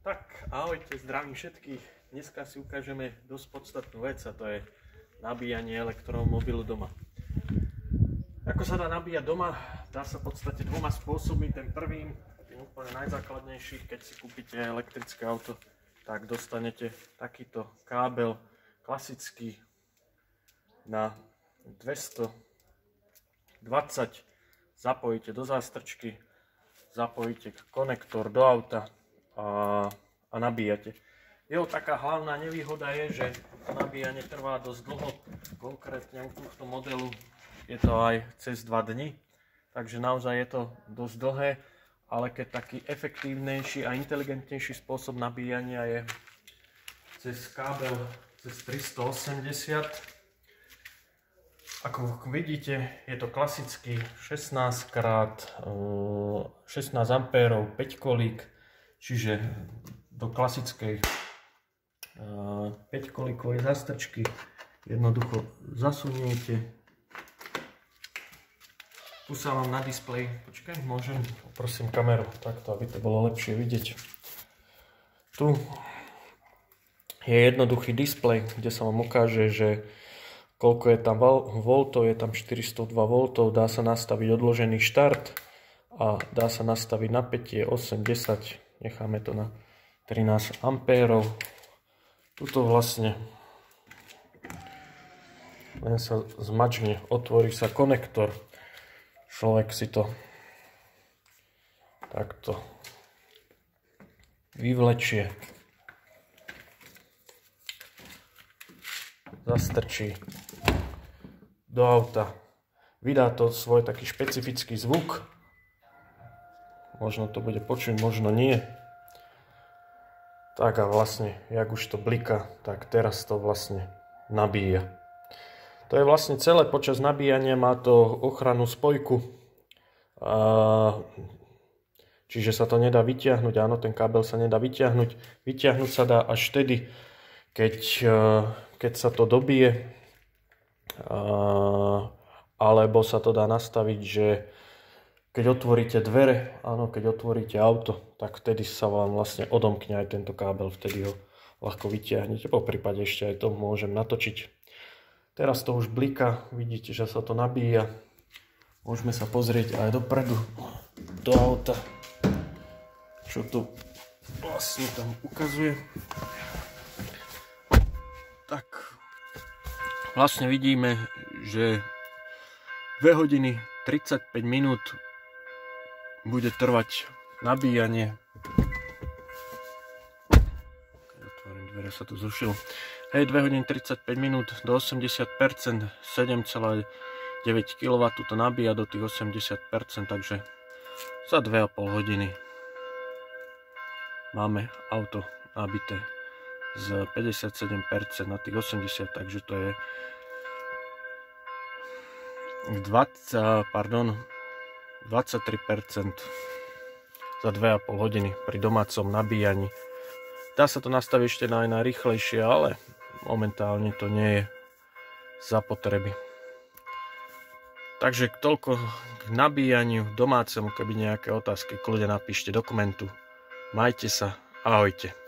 Tak, ahojte, zdravím všetkých. Dneska si ukážeme dosť podstatnú vec, a to je nabíjanie elektromobilu doma. Ako sa dá nabíjať doma? Dá sa v podstate dvoma spôsobmi. Ten prvým, tým úplne najzákladnejší, keď si kúpite elektrické auto, tak dostanete takýto kábel klasický na 220, zapojíte do zástrčky, zapojíte konektor do auta a nabíjate. Jeho taká hlavná nevýhoda je, že to nabíjanie trvá dosť dlho, konkrétne u tohto modelu je to aj cez 2 dni, takže naozaj je to dosť dlhé, ale keď taký efektívnejší a inteligentnejší spôsob nabíjania je cez kábel cez 380. Ako vidíte, je to klasický 16 ampérov 5 kolík, čiže do klasickej 5-kolíkovej zástrčky jednoducho zasuniete. Tu sa vám na displeji, počkaj, môžem, poprosím kameru, takto, aby to bolo lepšie vidieť. Tu je jednoduchý displej, kde sa vám ukáže, že koľko je tam voltov, je tam 402 voltov, dá sa nastaviť odložený štart a dá sa nastaviť napätie 8-10, necháme to na 13 ampérov. Tuto vlastne len sa zmačne, otvorí sa konektor, človek si to takto vyvlečie, zastrčí do auta, vydá to svoj taký špecifický zvuk, možno to bude počuť, možno nie. Tak a vlastne, jak už to bliká, tak teraz to vlastne nabíja. To je vlastne celé, počas nabíjania má to ochrannú spojku, čiže sa to nedá vyťahnuť, áno, ten kábel sa nedá vyťahnuť. Vyťahnuť sa dá až vtedy, keď sa to dobije, alebo sa to dá nastaviť, že keď otvoríte dvere, áno, keď otvoríte auto, tak vtedy sa vám vlastne odomkne aj tento kábel, vtedy ho ľahko vyťahnete, po prípade ešte aj to môžem natočiť. Teraz to už bliká, vidíte, že sa to nabíja. Môžeme sa pozrieť aj dopredu do auta, čo to vlastne tam ukazuje. Tak, vlastne vidíme, že 2 hodiny 35 minút bude trvať nabíjanie. Keď otvorím dvere, sa to zrušilo. Hej, 2 hodiny 35 minút do 80%, 7,9 kW to nabíja do tých 80%, takže za 2,5 hodiny máme auto nabité z 57% na tých 80%, takže to je 23% za 2,5 hodiny pri domácom nabíjaní. Dá sa to nastaviť ešte aj na rýchlejšie, ale momentálne to nie je zapotreby. Takže toľko k nabíjaniu domácemu, keby nejaké otázky, kľudne napíšte do komentu. Majte sa, ahojte.